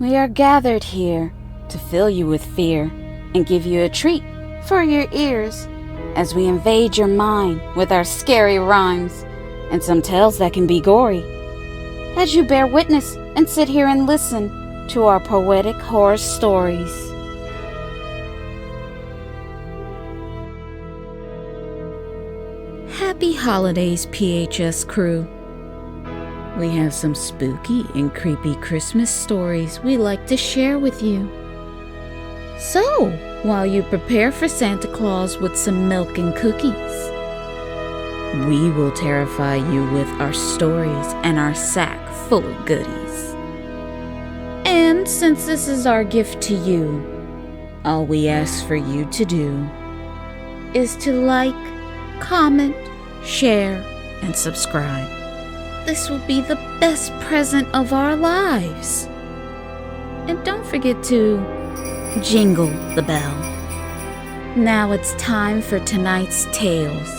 We are gathered here to fill you with fear and give you a treat for your ears as we invade your mind with our scary rhymes and some tales that can be gory. As you bear witness and sit here and listen to our poetic horror stories. Happy holidays, PHS crew. We have some spooky and creepy Christmas stories we'd like to share with you. So, while you prepare for Santa Claus with some milk and cookies, we will terrify you with our stories and our sack full of goodies. And since this is our gift to you, all we ask for you to do is to like, comment, share, and subscribe. This will be the best present of our lives. And don't forget to jingle the bell. Now it's time for tonight's tales.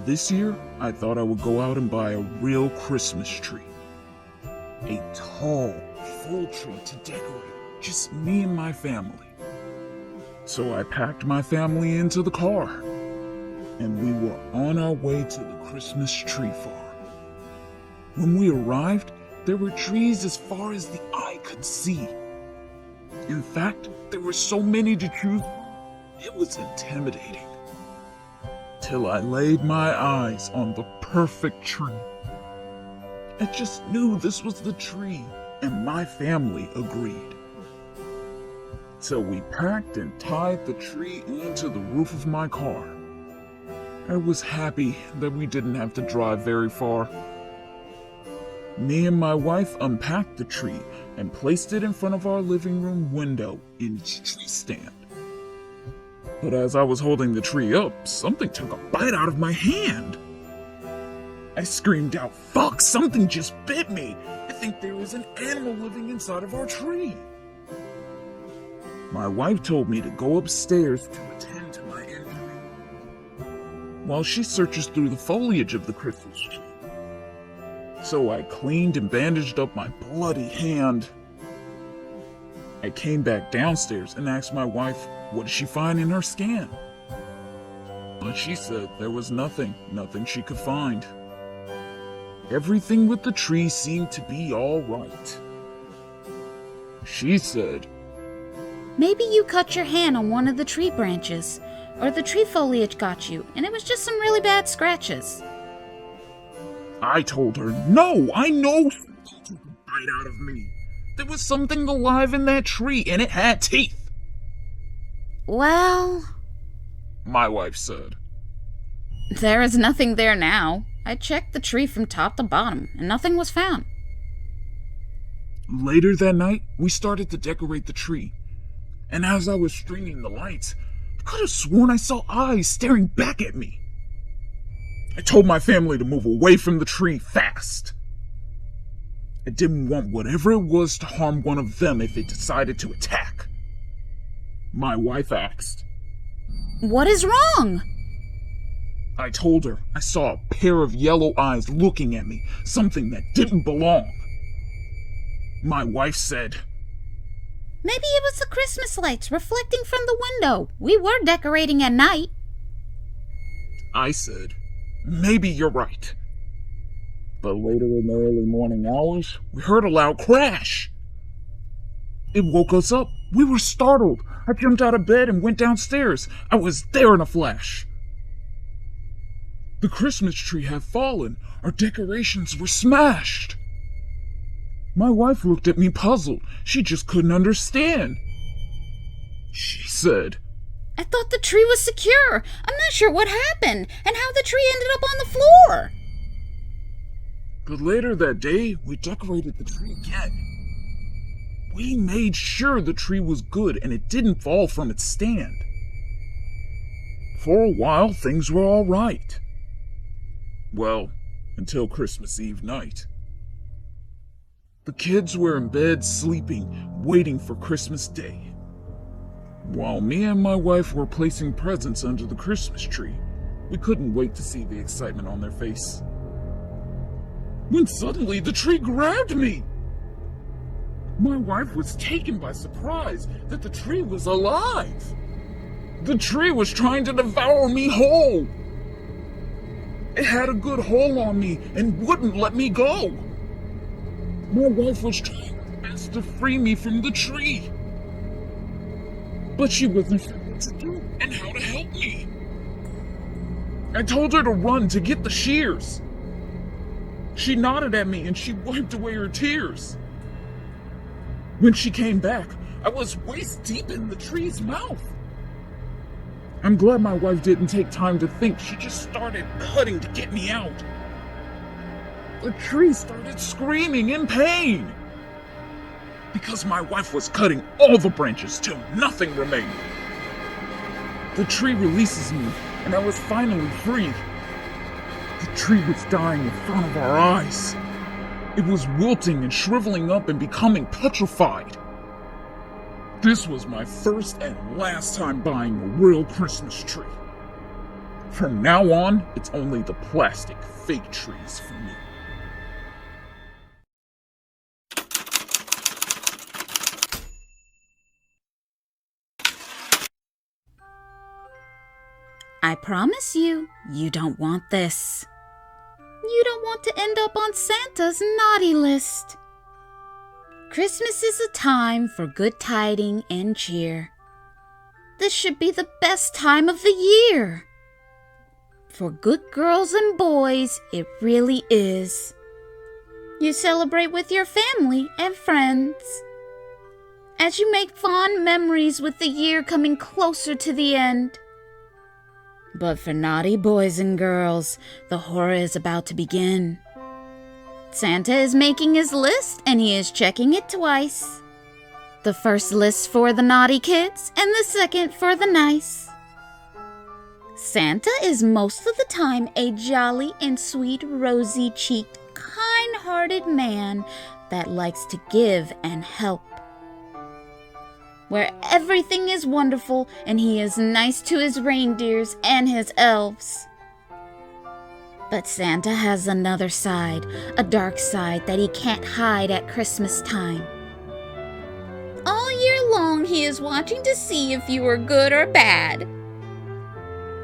This year, I thought I would go out and buy a real Christmas tree. A tall, full tree to decorate, just me and my family. So I packed my family into the car, and we were on our way to the Christmas tree farm. When we arrived, there were trees as far as the eye could see. In fact, there were so many to choose from, it was intimidating. Till I laid my eyes on the perfect tree. I just knew this was the tree, and my family agreed. So we packed and tied the tree into the roof of my car. I was happy that we didn't have to drive very far. Me and my wife unpacked the tree and placed it in front of our living room window in its tree stand. But as I was holding the tree up, something took a bite out of my hand. I screamed out, "Fuck, something just bit me! I think there was an animal living inside of our tree." My wife told me to go upstairs to attend to my injury, while she searches through the foliage of the Christmas tree. So I cleaned and bandaged up my bloody hand. I came back downstairs and asked my wife, what did she find in her scan? But she said there was nothing she could find. Everything with the tree seemed to be all right. She said, Maybe you cut your hand on one of the tree branches, or the tree foliage got you, and it was just some really bad scratches. I told her, no, I know something took a bite out of me. There was something alive in that tree, and it had teeth. Well, my wife said, there is nothing there now. I checked the tree from top to bottom, and nothing was found. Later that night, we started to decorate the tree. And as I was stringing the lights, I could have sworn I saw eyes staring back at me. I told my family to move away from the tree fast. I didn't want whatever it was to harm one of them if it decided to attack. My wife asked, What is wrong? I told her I saw a pair of yellow eyes looking at me, something that didn't belong. My wife said, Maybe it was the Christmas lights reflecting from the window. We were decorating at night. I said, maybe you're right. But later in the early morning hours, we heard a loud crash. It woke us up. We were startled. I jumped out of bed and went downstairs. I was there in a flash. The Christmas tree had fallen. Our decorations were smashed. My wife looked at me puzzled. She just couldn't understand. She said, I thought the tree was secure. I'm not sure what happened and how the tree ended up on the floor. But later that day, we decorated the tree again. We made sure the tree was good and it didn't fall from its stand. For a while, things were all right. Well, until Christmas Eve night. The kids were in bed sleeping waiting for Christmas Day. While me and my wife were placing presents under the Christmas tree, we couldn't wait to see the excitement on their face. When suddenly the tree grabbed me! My wife was taken by surprise that the tree was alive. The tree was trying to devour me whole. It had a good hold on me and wouldn't let me go. My wife was trying her best to free me from the tree, but she wasn't sure what to do and how to help me. I told her to run to get the shears. She nodded at me and she wiped away her tears. When she came back, I was waist deep in the tree's mouth. I'm glad my wife didn't take time to think. She just started cutting to get me out. The tree started screaming in pain because my wife was cutting all the branches till nothing remained. The tree releases me and I was finally free. The tree was dying in front of our eyes. It was wilting and shriveling up and becoming petrified. This was my first and last time buying a real Christmas tree. From now on, it's only the plastic fake trees for me. I promise you, you don't want this. You don't want to end up on Santa's naughty list. Christmas is a time for good tiding and cheer. This should be the best time of the year. For good girls and boys, it really is. You celebrate with your family and friends, as you make fond memories with the year coming closer to the end. But for naughty boys and girls, the horror is about to begin. Santa is making his list and he is checking it twice. The first list for the naughty kids and the second for the nice. Santa is most of the time a jolly and sweet, rosy-cheeked, kind-hearted man that likes to give and help. Where everything is wonderful and he is nice to his reindeers and his elves. But Santa has another side, a dark side that he can't hide at Christmas time. All year long he is watching to see if you are good or bad.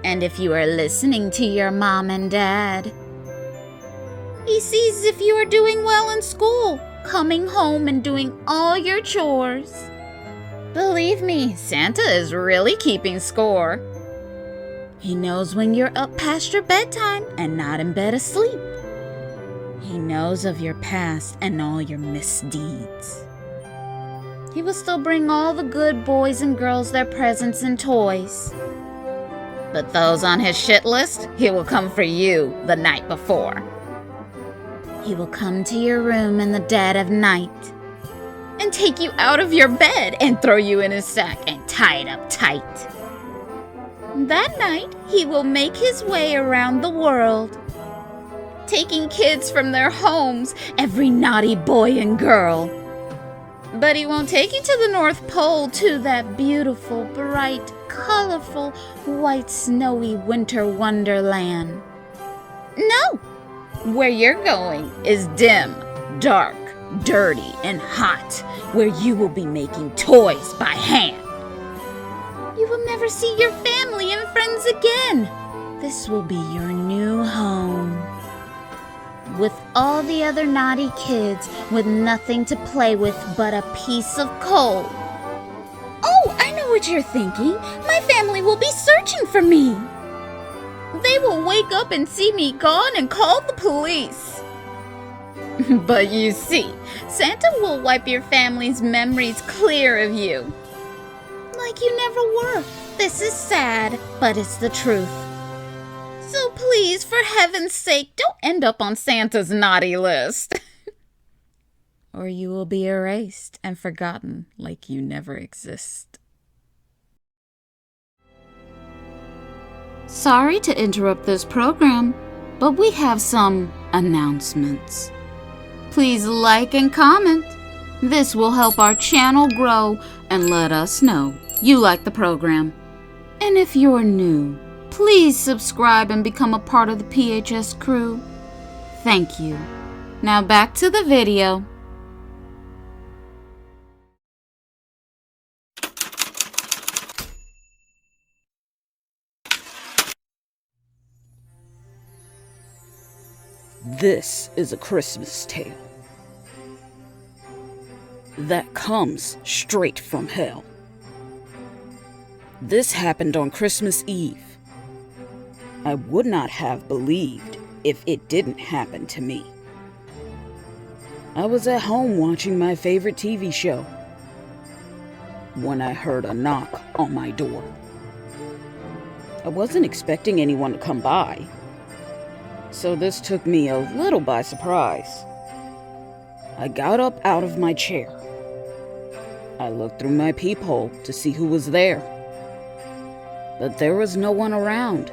And if you are listening to your mom and dad. He sees if you are doing well in school, coming home and doing all your chores. Believe me, Santa is really keeping score. He knows when you're up past your bedtime and not in bed asleep. He knows of your past and all your misdeeds. He will still bring all the good boys and girls their presents and toys. But those on his shit list, he will come for you the night before. He will come to your room in the dead of night and take you out of your bed and throw you in his sack and tie it up tight. That night, he will make his way around the world, taking kids from their homes, every naughty boy and girl. But he won't take you to the North Pole, to that beautiful, bright, colorful, white, snowy winter wonderland. No! Where you're going is dim, dark, dirty, and hot, where you will be making toys by hand. You will never see your family and friends again. This will be your new home. With all the other naughty kids with nothing to play with but a piece of coal. Oh, I know what you're thinking. My family will be searching for me. They will wake up and see me gone and call the police. But you see, Santa will wipe your family's memories clear of you. Like you never were. This is sad, but it's the truth. So please, for heaven's sake, don't end up on Santa's naughty list. Or you will be erased and forgotten like you never exist. Sorry to interrupt this program, but we have some announcements. Please like and comment. This will help our channel grow and let us know you like the program. And if you're new, please subscribe and become a part of the PHS crew. Thank you. Now back to the video. This is a Christmas tale that comes straight from hell. This happened on Christmas Eve. I would not have believed if it didn't happen to me. I was at home watching my favorite TV show when I heard a knock on my door. I wasn't expecting anyone to come by, so this took me a little by surprise. I got up out of my chair. I looked through my peephole to see who was there, but there was no one around.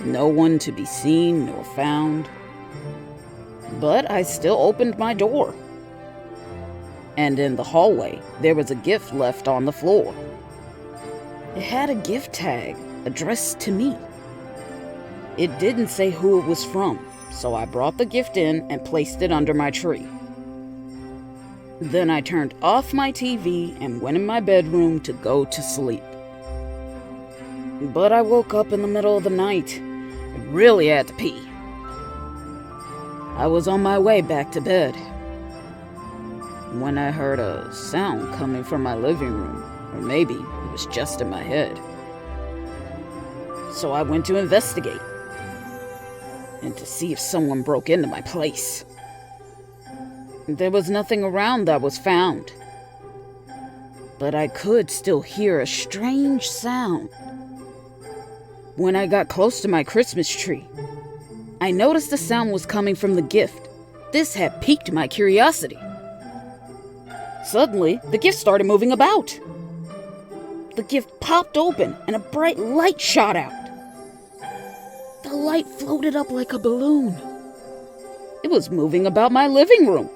No one to be seen nor found. But I still opened my door. And in the hallway, there was a gift left on the floor. It had a gift tag addressed to me. It didn't say who it was from, so I brought the gift in and placed it under my tree. Then I turned off my TV and went in my bedroom to go to sleep. But I woke up in the middle of the night and really had to pee. I was on my way back to bed when I heard a sound coming from my living room, or maybe it was just in my head. So I went to investigate and to see if someone broke into my place. There was nothing around that was found, but I could still hear a strange sound. When I got close to my Christmas tree, I noticed the sound was coming from the gift. This had piqued my curiosity. Suddenly, the gift started moving about. The gift popped open and a bright light shot out. The light floated up like a balloon. It was moving about my living room.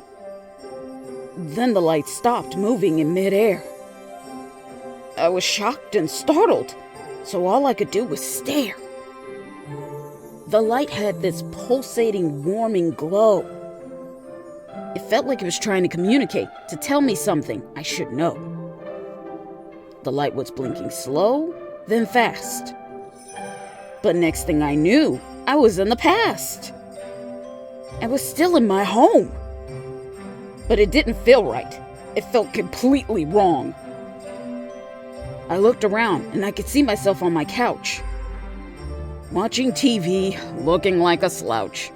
Then the light stopped moving in midair. I was shocked and startled, so all I could do was stare. The light had this pulsating, warming glow. It felt like it was trying to communicate, to tell me something I should know. The light was blinking slow, then fast. But next thing I knew, I was in the past. I was still in my home. But it didn't feel right. It felt completely wrong. I looked around and I could see myself on my couch, watching TV, looking like a slouch.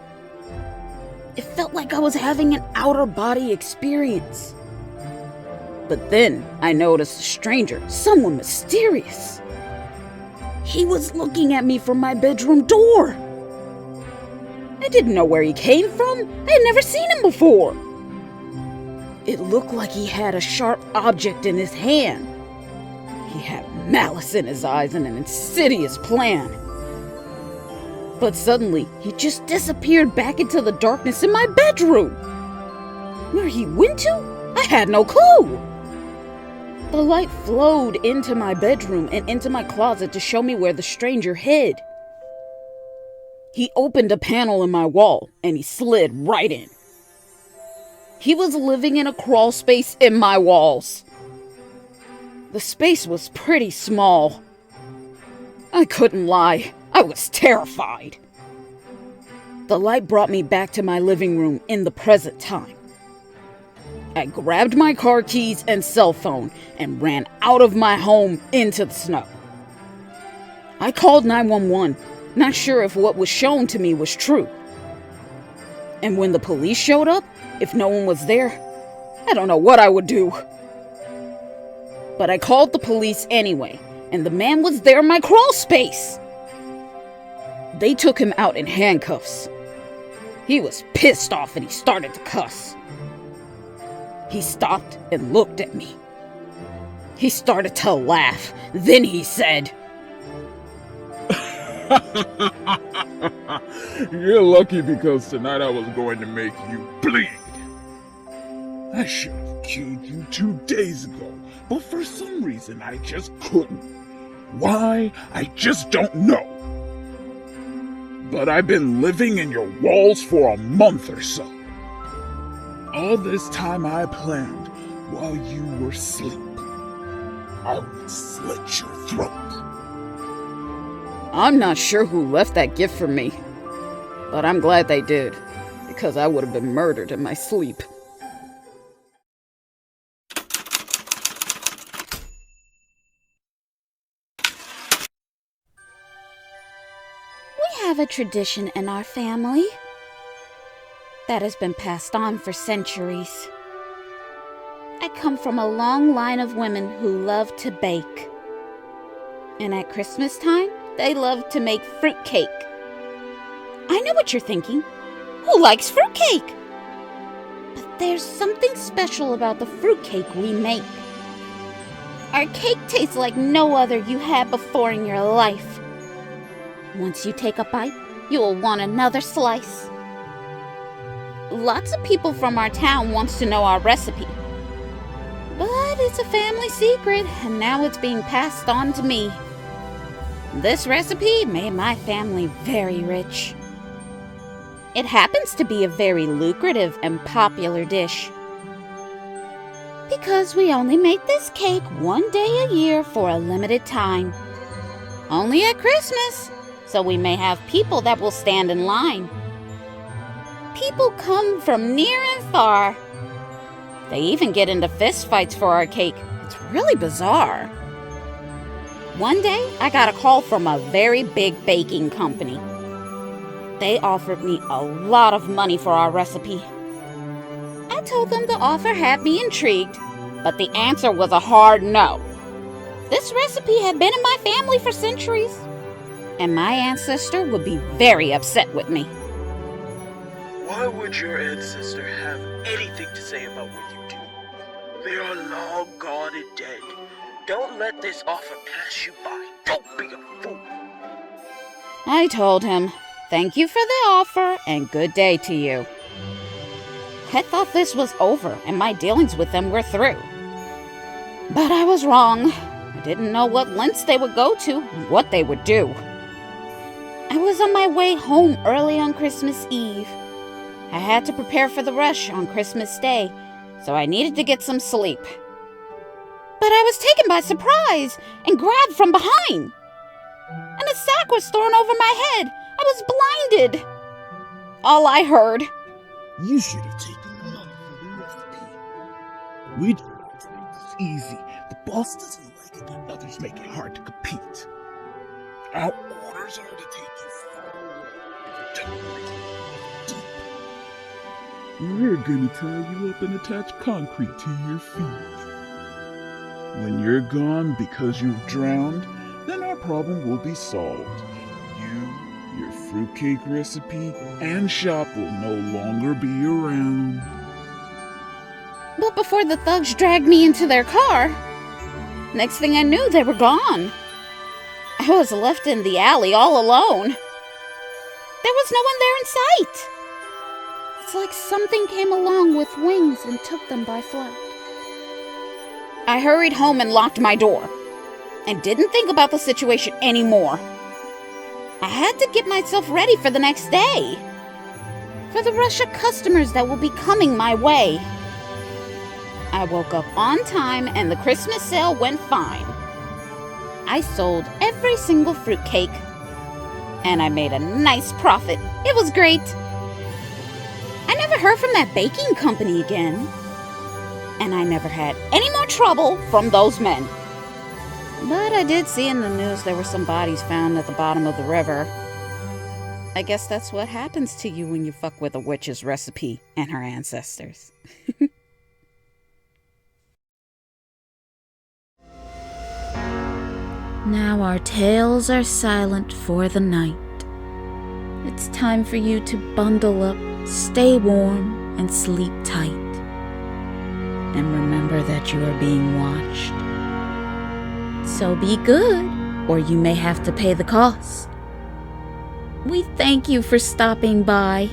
It felt like I was having an outer body experience. But then I noticed a stranger, someone mysterious. He was looking at me from my bedroom door. I didn't know where he came from. I had never seen him before. It looked like he had a sharp object in his hand. He had malice in his eyes and an insidious plan. But suddenly, he just disappeared back into the darkness in my bedroom. Where he went to? I had no clue. The light flowed into my bedroom and into my closet to show me where the stranger hid. He opened a panel in my wall and he slid right in. He was living in a crawl space in my walls. The space was pretty small. I couldn't lie, I was terrified. The light brought me back to my living room in the present time. I grabbed my car keys and cell phone and ran out of my home into the snow. I called 911, not sure if what was shown to me was true. And when the police showed up, if no one was there, I don't know what I would do. But I called the police anyway, and the man was there in my crawl space. They took him out in handcuffs. He was pissed off and he started to cuss. He stopped and looked at me. He started to laugh. Then he said, You're lucky because tonight I was going to make you bleed. I should have killed you 2 days ago, but for some reason I just couldn't. Why? I just don't know. But I've been living in your walls for a month or so. All this time I planned while you were asleep. I would slit your throat. I'm not sure who left that gift for me, but I'm glad they did, because I would have been murdered in my sleep. We have a tradition in our family that has been passed on for centuries. I come from a long line of women who love to bake. And at Christmas time, they love to make fruitcake. I know what you're thinking. Who likes fruitcake? But there's something special about the fruitcake we make. Our cake tastes like no other you had before in your life. Once you take a bite, you'll want another slice. Lots of people from our town wants to know our recipe. But it's a family secret, and now it's being passed on to me. This recipe made my family very rich. It happens to be a very lucrative and popular dish. Because we only make this cake 1 day a year for a limited time. Only at Christmas, so we may have people that will stand in line. People come from near and far. They even get into fist fights for our cake. It's really bizarre. One day, I got a call from a very big baking company. They offered me a lot of money for our recipe. I told them the offer had me intrigued, but the answer was a hard no. This recipe had been in my family for centuries, and my ancestor would be very upset with me. Why would your ancestor have anything to say about what you do? They are long gone and dead. Don't let this offer pass you by. Don't be a fool. I told him, "Thank you for the offer and good day to you." I thought this was over and my dealings with them were through. But I was wrong. I didn't know what lengths they would go to and what they would do. I was on my way home early on Christmas Eve. I had to prepare for the rush on Christmas Day, so I needed to get some sleep. But I was taken by surprise and grabbed from behind. And a sack was thrown over my head. I was blinded. All I heard, You should have taken the money for the recipe. We don't like to make this easy. The boss doesn't like it when others make it hard to compete. Our orders are to take you far away. Don't breathe deep. We're gonna tie you up and attach concrete to your feet. When you're gone because you've drowned, then our problem will be solved. You, your fruitcake recipe, and shop will no longer be around. but before the thugs dragged me into their car, next thing I knew, they were gone. I was left in the alley all alone. There was no one there in sight. It's like something came along with wings and took them by flight. I hurried home and locked my door, and didn't think about the situation anymore. I had to get myself ready for the next day, for the rush of customers that will be coming my way. I woke up on time and the Christmas sale went fine. I sold every single fruitcake, and I made a nice profit. It was great. I never heard from that baking company again, and I never had any more trouble from those men. But I did see in the news there were some bodies found at the bottom of the river. I guess that's what happens to you when you fuck with a witch's recipe and her ancestors. Now our tales are silent for the night. It's time for you to bundle up, stay warm, and sleep tight. And remember that you are being watched. So be good, or you may have to pay the cost. We thank you for stopping by.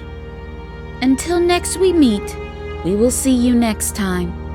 Until next we meet, We will see you next time.